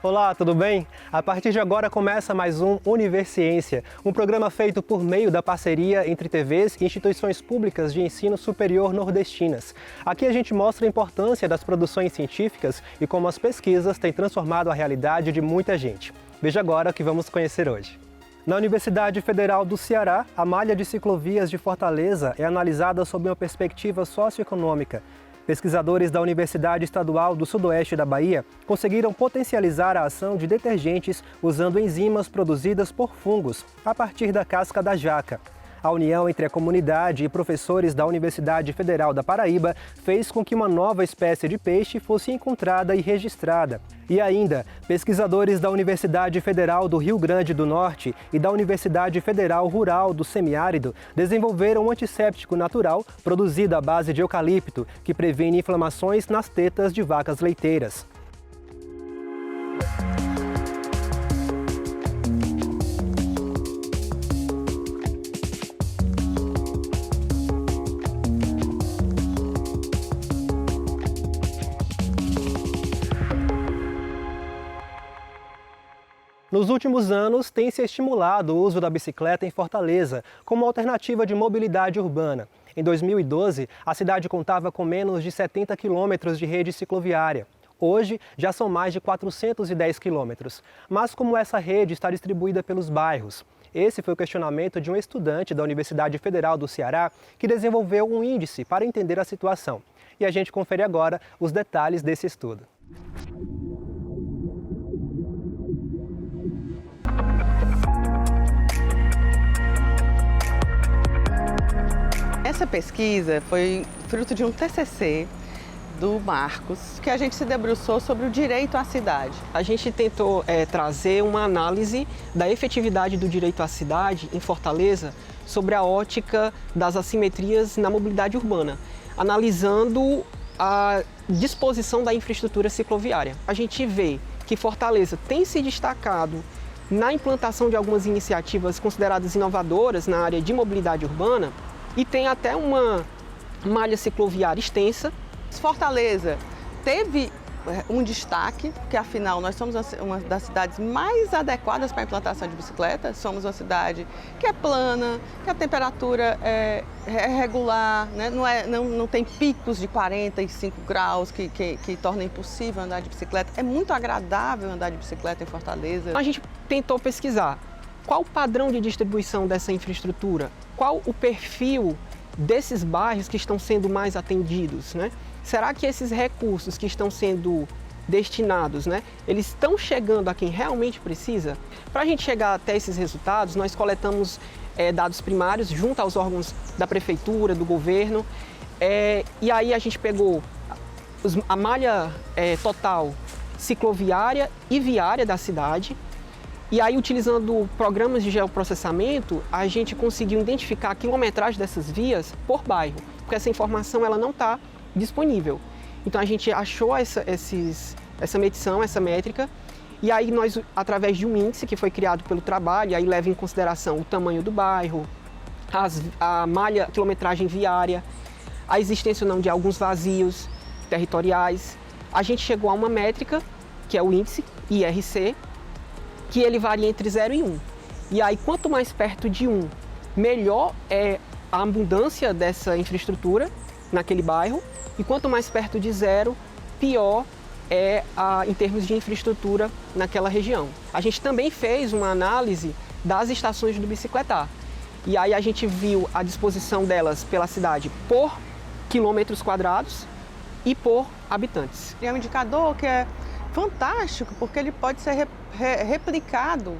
Olá, tudo bem? A partir de agora começa mais um Universiência, um programa feito por meio da parceria entre TVs e instituições públicas de ensino superior nordestinas. Aqui a gente mostra a importância das produções científicas e como as pesquisas têm transformado a realidade de muita gente. Veja agora o que vamos conhecer hoje. Na Universidade Federal do Ceará, a malha de ciclovias de Fortaleza é analisada sob uma perspectiva socioeconômica. Pesquisadores da Universidade Estadual do Sudoeste da Bahia conseguiram potencializar a ação de detergentes usando enzimas produzidas por fungos, a partir da casca da jaca. A união entre a comunidade e professores da Universidade Federal da Paraíba fez com que uma nova espécie de peixe fosse encontrada e registrada. E ainda, pesquisadores da Universidade Federal do Rio Grande do Norte e da Universidade Federal Rural do Semiárido desenvolveram um antisséptico natural produzido à base de eucalipto, que previne inflamações nas tetas de vacas leiteiras. Nos últimos anos, tem se estimulado o uso da bicicleta em Fortaleza como alternativa de mobilidade urbana. Em 2012, a cidade contava com menos de 70 quilômetros de rede cicloviária. Hoje, já são mais de 410 quilômetros. Mas como essa rede está distribuída pelos bairros? Esse foi o questionamento de um estudante da Universidade Federal do Ceará que desenvolveu um índice para entender a situação. E a gente confere agora os detalhes desse estudo. Essa pesquisa foi fruto de um TCC do Marcos, que a gente se debruçou sobre o direito à cidade. A gente tentou trazer uma análise da efetividade do direito à cidade em Fortaleza sobre a ótica das assimetrias na mobilidade urbana, analisando a disposição da infraestrutura cicloviária. A gente vê que Fortaleza tem se destacado na implantação de algumas iniciativas consideradas inovadoras na área de mobilidade urbana, e tem até uma malha cicloviária extensa. Fortaleza teve um destaque, porque afinal nós somos uma das cidades mais adequadas para a implantação de bicicleta. Somos uma cidade que é plana, que a temperatura é regular, né? Não tem picos de 45 graus que tornam impossível andar de bicicleta. É muito agradável andar de bicicleta em Fortaleza. A gente tentou pesquisar qual o padrão de distribuição dessa infraestrutura, qual o perfil desses bairros que estão sendo mais atendidos, né? Será que esses recursos que estão sendo destinados, né, eles estão chegando a quem realmente precisa? Para a gente chegar até esses resultados, nós coletamos dados primários junto aos órgãos da prefeitura, do governo, e aí a gente pegou a malha total cicloviária e viária da cidade. E aí, utilizando programas de geoprocessamento, a gente conseguiu identificar a quilometragem dessas vias por bairro, porque essa informação ela não está disponível. Então, a gente achou essa medição, essa métrica, e aí nós, através de um índice que foi criado pelo trabalho, aí leva em consideração o tamanho do bairro, a malha, quilometragem viária, a existência ou não de alguns vazios territoriais. A gente chegou a uma métrica, que é o índice IRC, que ele varia entre 0 e 1. E aí, quanto mais perto de 1, melhor é a abundância dessa infraestrutura naquele bairro, e quanto mais perto de 0, pior é em termos de infraestrutura naquela região. A gente também fez uma análise das estações do bicicletar, e aí a gente viu a disposição delas pela cidade por quilômetros quadrados e por habitantes. É um indicador que é fantástico, porque ele pode ser replicado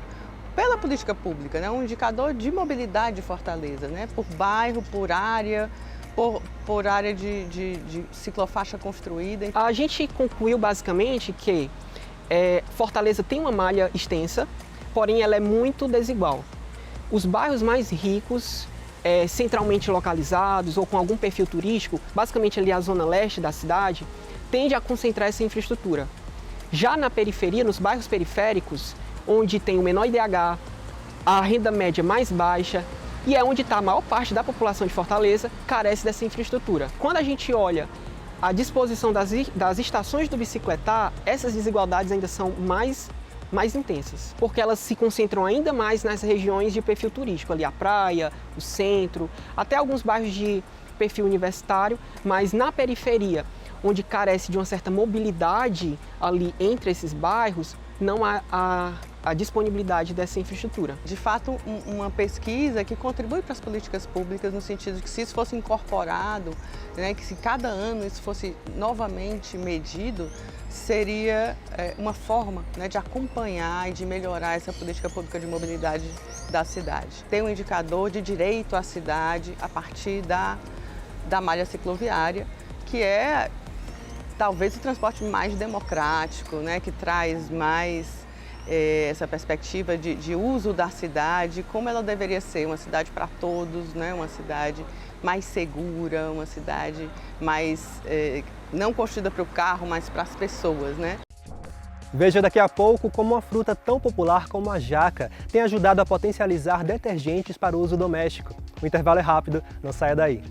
pela política pública, né? Um indicador de mobilidade de Fortaleza, né? Por bairro, por área, por área de ciclofaixa construída. A gente concluiu basicamente que Fortaleza tem uma malha extensa, porém ela é muito desigual. Os bairros mais ricos, centralmente localizados ou com algum perfil turístico, basicamente ali a zona leste da cidade, tende a concentrar essa infraestrutura. Já na periferia, nos bairros periféricos, onde tem o menor IDH, a renda média mais baixa e é onde está a maior parte da população de Fortaleza, carece dessa infraestrutura. Quando a gente olha à disposição das estações do bicicletar, essas desigualdades ainda são mais intensas, porque elas se concentram ainda mais nas regiões de perfil turístico, ali a praia, o centro, até alguns bairros de perfil universitário, mas na periferia, onde carece de uma certa mobilidade ali entre esses bairros, não há a disponibilidade dessa infraestrutura. De fato, uma pesquisa que contribui para as políticas públicas no sentido de que se isso fosse incorporado, né, que se cada ano isso fosse novamente medido, seria uma forma, né, de acompanhar e de melhorar essa política pública de mobilidade da cidade. Tem um indicador de direito à cidade a partir da malha cicloviária, que é talvez o transporte mais democrático, né, que traz mais essa perspectiva de uso da cidade, como ela deveria ser, uma cidade para todos, né, uma cidade mais segura, uma cidade mais não construída para o carro, mas para as pessoas, né? Veja daqui a pouco como uma fruta tão popular como a jaca tem ajudado a potencializar detergentes para o uso doméstico. O intervalo é rápido, não saia daí.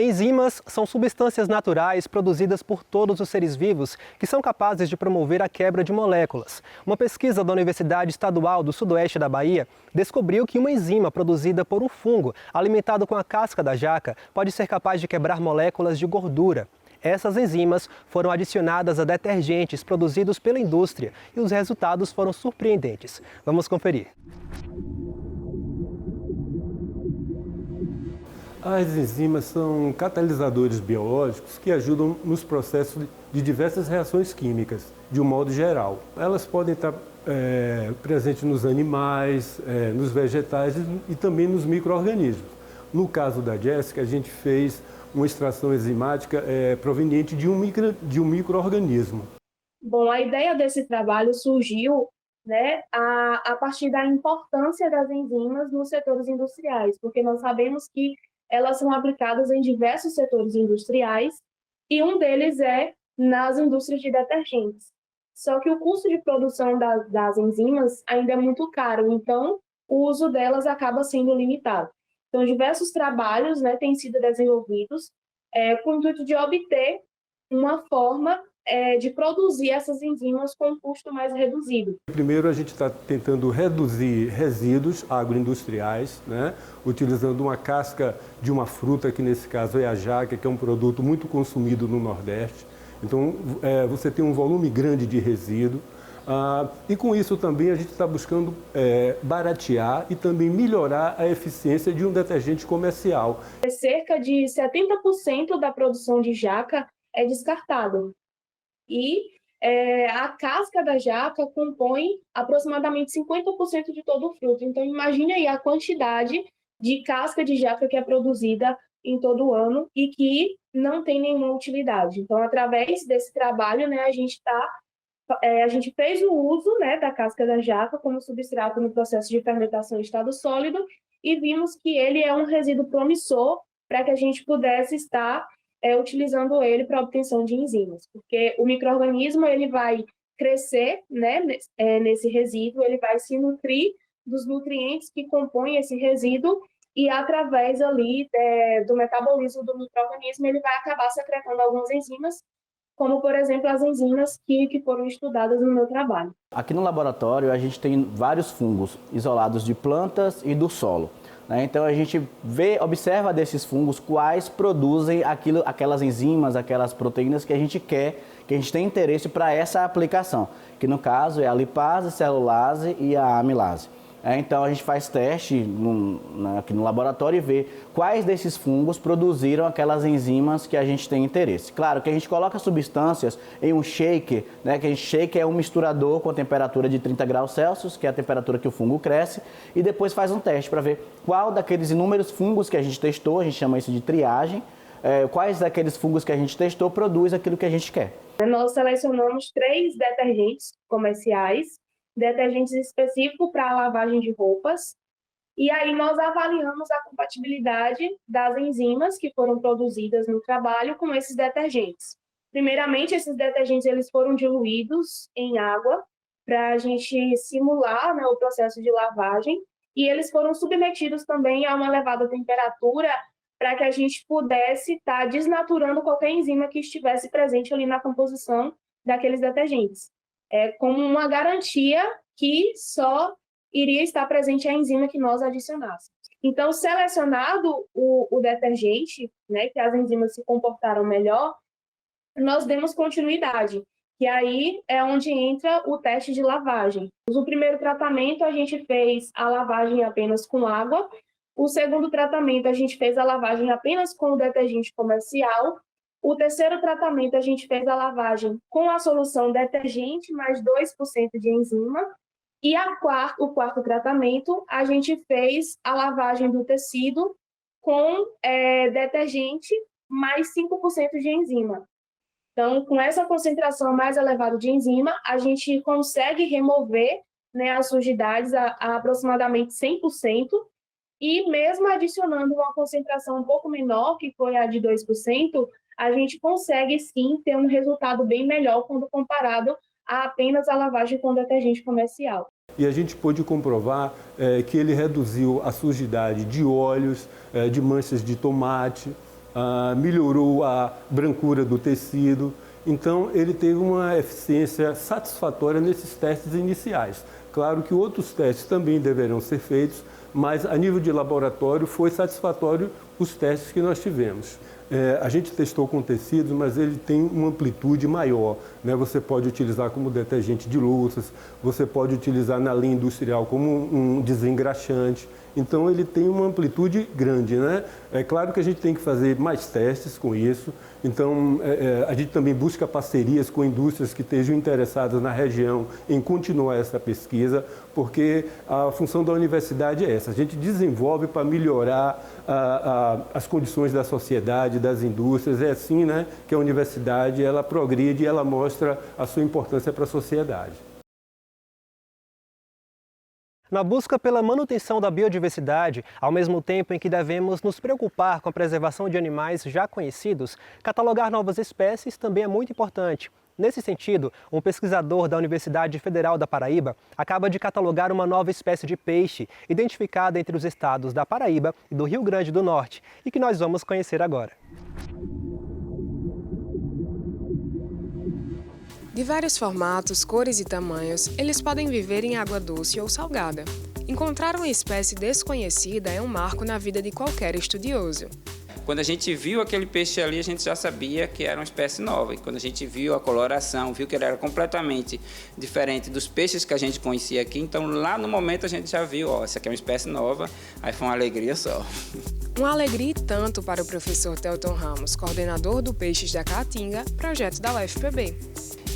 Enzimas são substâncias naturais produzidas por todos os seres vivos que são capazes de promover a quebra de moléculas. Uma pesquisa da Universidade Estadual do Sudoeste da Bahia descobriu que uma enzima produzida por um fungo alimentado com a casca da jaca pode ser capaz de quebrar moléculas de gordura. Essas enzimas foram adicionadas a detergentes produzidos pela indústria e os resultados foram surpreendentes. Vamos conferir. As enzimas são catalisadores biológicos que ajudam nos processos de diversas reações químicas, de um modo geral. Elas podem estar presentes nos animais, nos vegetais e também nos micro-organismos. No caso da Jéssica, a gente fez uma extração enzimática proveniente de um micro-organismo. Bom, a ideia desse trabalho surgiu, né, a partir da importância das enzimas nos setores industriais, porque nós sabemos que elas são aplicadas em diversos setores industriais e um deles é nas indústrias de detergentes. Só que o custo de produção das enzimas ainda é muito caro, então o uso delas acaba sendo limitado. Então, diversos trabalhos, né, têm sido desenvolvidos com o intuito de obter uma forma de produzir essas enzimas com um custo mais reduzido. Primeiro, a gente está tentando reduzir resíduos agroindustriais, né, utilizando uma casca de uma fruta, que nesse caso é a jaca, que é um produto muito consumido no Nordeste. Então, você tem um volume grande de resíduo. E com isso também a gente está buscando baratear e também melhorar a eficiência de um detergente comercial. Cerca de 70% da produção de jaca é descartado. E a casca da jaca compõe aproximadamente 50% de todo o fruto. Então, imagine aí a quantidade de casca de jaca que é produzida em todo o ano e que não tem nenhuma utilidade. Então, através desse trabalho, né, a gente fez o uso, né, da casca da jaca como substrato no processo de fermentação em estado sólido e vimos que ele é um resíduo promissor para que a gente pudesse estar utilizando ele para a obtenção de enzimas, porque o micro-organismo ele vai crescer, né, nesse resíduo, ele vai se nutrir dos nutrientes que compõem esse resíduo e através ali do metabolismo do micro-organismo ele vai acabar secretando algumas enzimas, como, por exemplo, as enzimas que foram estudadas no meu trabalho. Aqui no laboratório a gente tem vários fungos isolados de plantas e do solo. Então a gente observa desses fungos quais produzem aquelas enzimas, aquelas proteínas que a gente quer, que a gente tem interesse para essa aplicação, que no caso é a lipase, celulase e a amilase. Então a gente faz teste aqui no laboratório e vê quais desses fungos produziram aquelas enzimas que a gente tem interesse. Claro que a gente coloca substâncias em um shaker, né, que a gente shaker é um misturador com temperatura de 30 graus Celsius, que é a temperatura que o fungo cresce, e depois faz um teste para ver qual daqueles inúmeros fungos que a gente testou, a gente chama isso de triagem, quais daqueles fungos que a gente testou produz aquilo que a gente quer. Nós selecionamos 3 detergentes comerciais, detergentes específicos para a lavagem de roupas, e aí nós avaliamos a compatibilidade das enzimas que foram produzidas no trabalho com esses detergentes. Primeiramente, esses detergentes eles foram diluídos em água para a gente simular, né, o processo de lavagem, e eles foram submetidos também a uma elevada temperatura para que a gente pudesse estar desnaturando qualquer enzima que estivesse presente ali na composição daqueles detergentes. Como uma garantia que só iria estar presente a enzima que nós adicionássemos. Então, selecionado o detergente, né, que as enzimas se comportaram melhor, nós demos continuidade, que aí é onde entra o teste de lavagem. No primeiro tratamento, a gente fez a lavagem apenas com água. O segundo tratamento, a gente fez a lavagem apenas com o detergente comercial. O terceiro tratamento, a gente fez a lavagem com a solução detergente mais 2% de enzima. E o quarto tratamento, a gente fez a lavagem do tecido com detergente mais 5% de enzima. Então, com essa concentração mais elevada de enzima, a gente consegue remover, né, as sujidades a aproximadamente 100%, e mesmo adicionando uma concentração um pouco menor, que foi a de 2%, a gente consegue sim ter um resultado bem melhor quando comparado a apenas a lavagem com detergente comercial. E a gente pôde comprovar que ele reduziu a sujidade de óleos, de manchas de tomate, melhorou a brancura do tecido. Então, ele teve uma eficiência satisfatória nesses testes iniciais. Claro que outros testes também deverão ser feitos, mas a nível de laboratório foi satisfatório os testes que nós tivemos. A gente testou com tecidos, mas ele tem uma amplitude maior, né? Você pode utilizar como detergente de louças, você pode utilizar na linha industrial como um desengraxante. Então, ele tem uma amplitude grande, né? É claro que a gente tem que fazer mais testes com isso. Então, a gente também busca parcerias com indústrias que estejam interessadas na região em continuar essa pesquisa, porque a função da universidade é essa. A gente desenvolve para melhorar as condições da sociedade, das indústrias. É assim, né, que a universidade ela progride e ela mostra a sua importância para a sociedade. Na busca pela manutenção da biodiversidade, ao mesmo tempo em que devemos nos preocupar com a preservação de animais já conhecidos, catalogar novas espécies também é muito importante. Nesse sentido, um pesquisador da Universidade Federal da Paraíba acaba de catalogar uma nova espécie de peixe, identificada entre os estados da Paraíba e do Rio Grande do Norte, e que nós vamos conhecer agora. De vários formatos, cores e tamanhos, eles podem viver em água doce ou salgada. Encontrar uma espécie desconhecida é um marco na vida de qualquer estudioso. Quando a gente viu aquele peixe ali, a gente já sabia que era uma espécie nova. E quando a gente viu a coloração, viu que ele era completamente diferente dos peixes que a gente conhecia aqui, então lá no momento a gente já viu, essa aqui é uma espécie nova, aí foi uma alegria só. Uma alegria e tanto para o professor Telton Ramos, coordenador do Peixes da Caatinga, projeto da UFPB.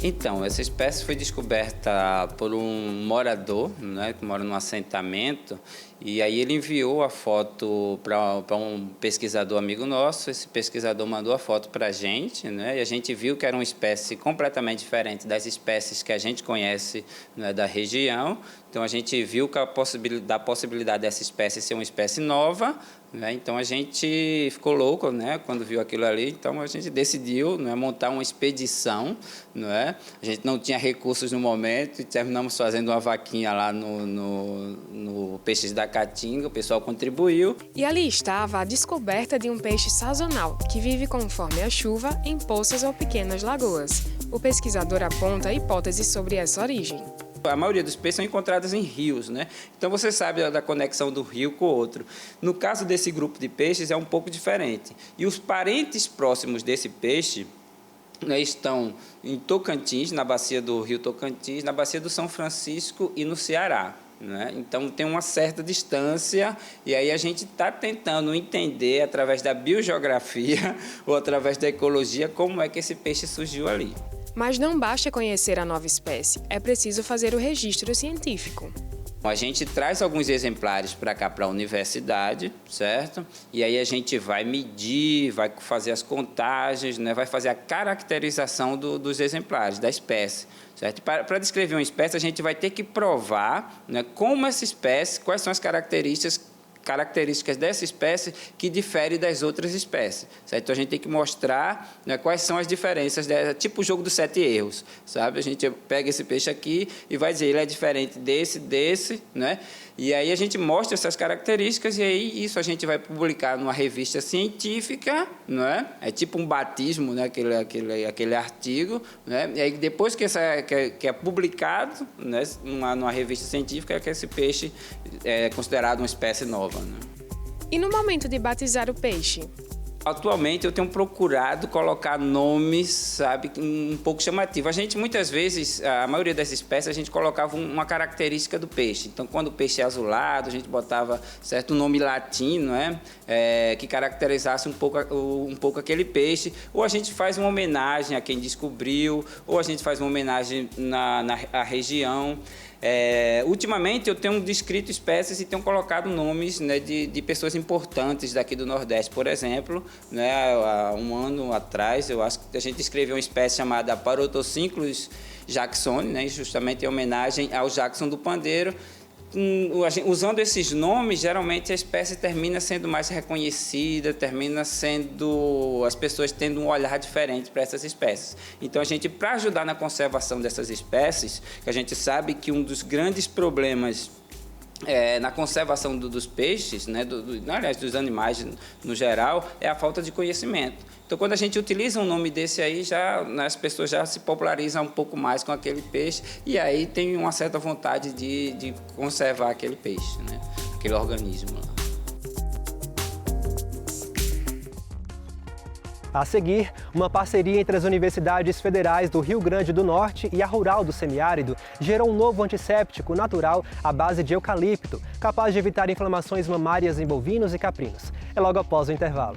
Então, essa espécie foi descoberta por um morador, né, que mora num assentamento, e aí ele enviou a foto para um pesquisador amigo nosso. Esse pesquisador mandou a foto para a gente, né, e a gente viu que era uma espécie completamente diferente das espécies que a gente conhece, né, da região. Então, a gente viu que a possibilidade dessa espécie ser uma espécie nova, né? Então, a gente ficou louco, né, quando viu aquilo ali. Então, a gente decidiu, né, montar uma expedição. Né? A gente não tinha recursos no momento e terminamos fazendo uma vaquinha lá no Peixes da Caatinga. O pessoal contribuiu. E ali estava a descoberta de um peixe sazonal, que vive conforme a chuva em poças ou pequenas lagoas. O pesquisador aponta hipóteses sobre essa origem. A maioria dos peixes são encontrados em rios, né? Então você sabe da conexão do rio com o outro. No caso desse grupo de peixes é um pouco diferente. E os parentes próximos desse peixe, né, estão em Tocantins, na bacia do rio Tocantins, na bacia do São Francisco e no Ceará. Né? Então tem uma certa distância e aí a gente está tentando entender através da biogeografia ou através da ecologia como é que esse peixe surgiu ali. Mas não basta conhecer a nova espécie, é preciso fazer o registro científico. A gente traz alguns exemplares para cá, para a universidade, certo? E aí a gente vai medir, vai fazer as contagens, né? Vai fazer a caracterização dos exemplares, da espécie, certo? Para descrever uma espécie, a gente vai ter que provar, né, como essa espécie, quais são as características características dessa espécie que diferem das outras espécies, certo? Então a gente tem que mostrar, né, quais são as diferenças, tipo o jogo dos 7 erros, sabe? A gente pega esse peixe aqui e vai dizer, ele é diferente desse, né? E aí a gente mostra essas características e aí isso a gente vai publicar numa revista científica, né? É tipo um batismo, né? Aquele artigo, né? E aí depois que é publicado, né, numa revista científica, é que esse peixe é considerado uma espécie nova, né? E no momento de batizar o peixe? Atualmente eu tenho procurado colocar nomes, sabe, um pouco chamativos. A gente muitas vezes, a maioria das espécies, a gente colocava uma característica do peixe. Então, quando o peixe é azulado, a gente botava certo nome latino, né, que caracterizasse um pouco aquele peixe. Ou a gente faz uma homenagem a quem descobriu, ou a gente faz uma homenagem à região. Ultimamente eu tenho descrito espécies e tenho colocado nomes, né, de pessoas importantes daqui do Nordeste, por exemplo, né, há um ano atrás eu acho que a gente descreveu uma espécie chamada Parotocinclus jacksoni, né, justamente em homenagem ao Jackson do pandeiro. Usando esses nomes, geralmente a espécie termina sendo mais reconhecida, termina sendo as pessoas tendo um olhar diferente para essas espécies. Então, a gente, para ajudar na conservação dessas espécies, que a gente sabe que um dos grandes problemas na conservação dos peixes, né, aliás, dos animais no geral, é a falta de conhecimento. Então, quando a gente utiliza um nome desse aí, as pessoas já se popularizam um pouco mais com aquele peixe e aí tem uma certa vontade de conservar aquele peixe, né, aquele organismo lá. A seguir, uma parceria entre as universidades federais do Rio Grande do Norte e a Rural do Semiárido gerou um novo antisséptico natural à base de eucalipto, capaz de evitar inflamações mamárias em bovinos e caprinos. É logo após o intervalo.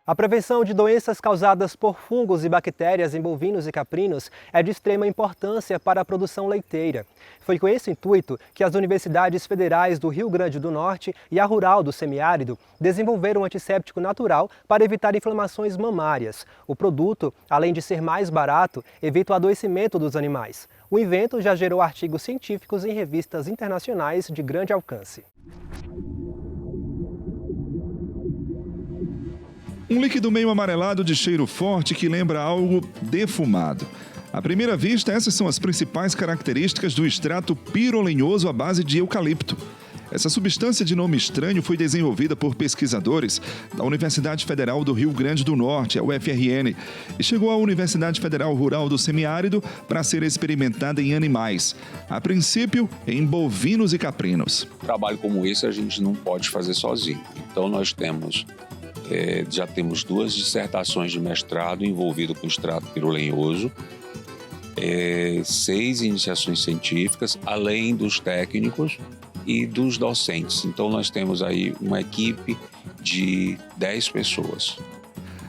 A prevenção de doenças causadas por fungos e bactérias em bovinos e caprinos é de extrema importância para a produção leiteira. Foi com esse intuito que as universidades federais do Rio Grande do Norte e a Rural do Semiárido desenvolveram um antisséptico natural para evitar inflamações mamárias. O produto, além de ser mais barato, evita o adoecimento dos animais. O invento já gerou artigos científicos em revistas internacionais de grande alcance. Um líquido meio amarelado de cheiro forte que lembra algo defumado. À primeira vista, essas são as principais características do extrato pirolenhoso à base de eucalipto. Essa substância de nome estranho foi desenvolvida por pesquisadores da Universidade Federal do Rio Grande do Norte, a UFRN, e chegou à Universidade Federal Rural do Semiárido para ser experimentada em animais, a princípio em bovinos e caprinos. Um trabalho como esse a gente não pode fazer sozinho, então nós já temos 2 dissertações de mestrado envolvidas com extrato pirolenhoso, 6 iniciações científicas, além dos técnicos e dos docentes. Então, nós temos aí uma equipe de 10 pessoas.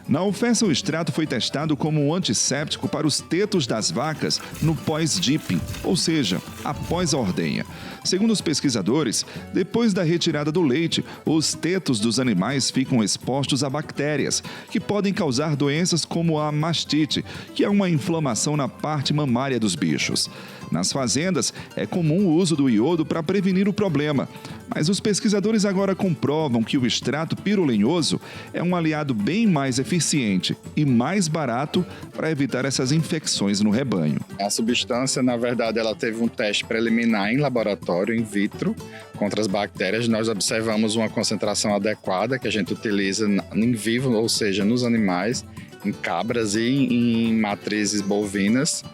Na UFESA, o extrato foi testado como um antisséptico para os tetos das vacas no pós-dipping, ou seja, após a ordenha. Segundo os pesquisadores, depois da retirada do leite, os tetos dos animais ficam expostos a bactérias, que podem causar doenças como a mastite, que é uma inflamação na parte mamária dos bichos. Nas fazendas, é comum o uso do iodo para prevenir o problema, mas os pesquisadores agora comprovam que o extrato pirolenhoso é um aliado bem mais eficiente e mais barato para evitar essas infecções no rebanho. A substância, na verdade, ela teve um teste preliminar em laboratório, in vitro, contra as bactérias. Nós observamos uma concentração adequada que a gente utiliza em vivo, ou seja, nos animais, em cabras e em matrizes bovinas.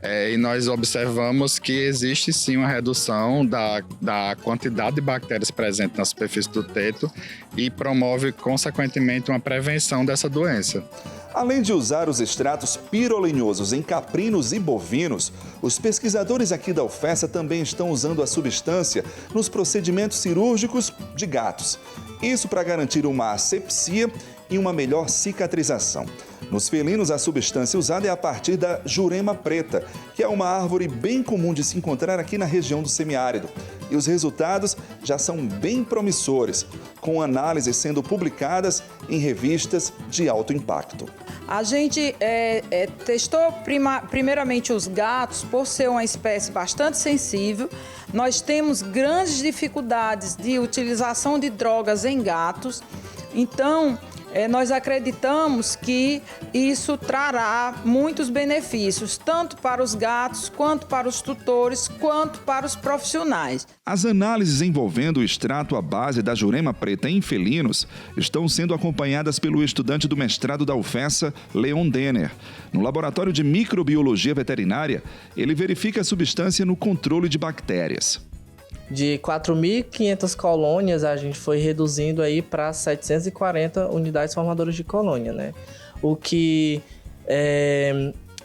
E nós observamos que existe sim uma redução da quantidade de bactérias presentes na superfície do teto e promove, consequentemente, uma prevenção dessa doença. Além de usar os extratos pirolenhosos em caprinos e bovinos, os pesquisadores aqui da UFESA também estão usando a substância nos procedimentos cirúrgicos de gatos. Isso para garantir uma asepsia e uma melhor cicatrização. Nos felinos, a substância usada é a partir da jurema preta, que é uma árvore bem comum de se encontrar aqui na região do semiárido. E os resultados já são bem promissores, com análises sendo publicadas em revistas de alto impacto. A gente testou primeiramente os gatos, por ser uma espécie bastante sensível. Nós temos grandes dificuldades de utilização de drogas em gatos. Então, nós acreditamos que isso trará muitos benefícios, tanto para os gatos, quanto para os tutores, quanto para os profissionais. As análises envolvendo o extrato à base da jurema preta em felinos estão sendo acompanhadas pelo estudante do mestrado da UFESA, Leon Denner. No laboratório de microbiologia veterinária, ele verifica a substância no controle de bactérias. De 4.500 colônias, a gente foi reduzindo aí para 740 unidades formadoras de colônia, né? O que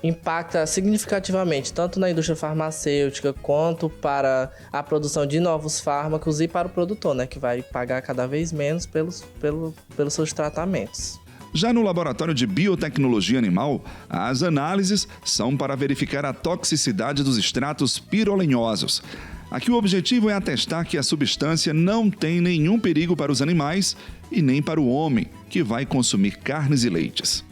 impacta significativamente tanto na indústria farmacêutica quanto para a produção de novos fármacos e para o produtor, né? Que vai pagar cada vez menos pelos seus tratamentos. Já no laboratório de biotecnologia animal, as análises são para verificar a toxicidade dos extratos pirolenhosos. Aqui o objetivo é atestar que a substância não tem nenhum perigo para os animais e nem para o homem, que vai consumir carnes e leites.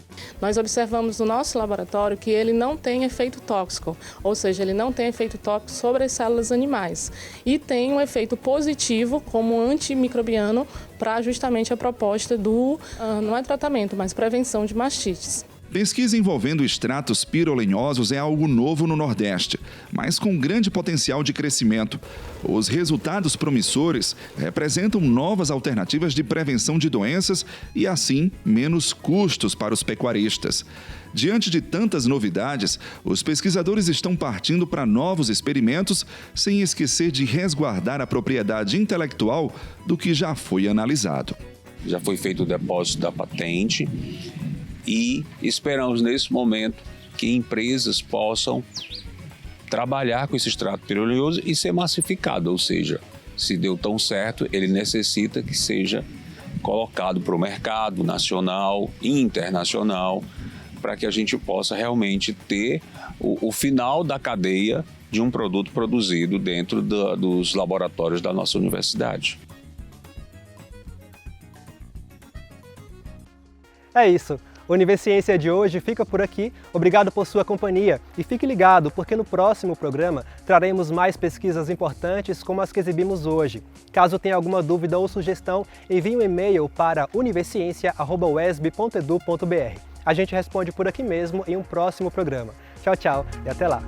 Nós observamos no nosso laboratório que ele não tem efeito tóxico, ou seja, ele não tem efeito tóxico sobre as células animais e tem um efeito positivo como antimicrobiano para justamente a proposta do, não é tratamento, mas prevenção de mastites. Pesquisa envolvendo extratos pirolenhosos é algo novo no Nordeste, mas com grande potencial de crescimento. Os resultados promissores representam novas alternativas de prevenção de doenças e, assim, menos custos para os pecuaristas. Diante de tantas novidades, os pesquisadores estão partindo para novos experimentos, sem esquecer de resguardar a propriedade intelectual do que já foi analisado. Já foi feito o depósito da patente. E esperamos, nesse momento, que empresas possam trabalhar com esse extrato pirolenhoso e ser massificado, ou seja, se deu tão certo, ele necessita que seja colocado para o mercado nacional e internacional, para que a gente possa realmente ter o final da cadeia de um produto produzido dentro dos laboratórios da nossa universidade. É isso. O Universiência de hoje fica por aqui. Obrigado por sua companhia e fique ligado, porque no próximo programa traremos mais pesquisas importantes como as que exibimos hoje. Caso tenha alguma dúvida ou sugestão, envie um e-mail para universiencia@uesb.edu.br. A gente responde por aqui mesmo em um próximo programa. Tchau, tchau e até lá!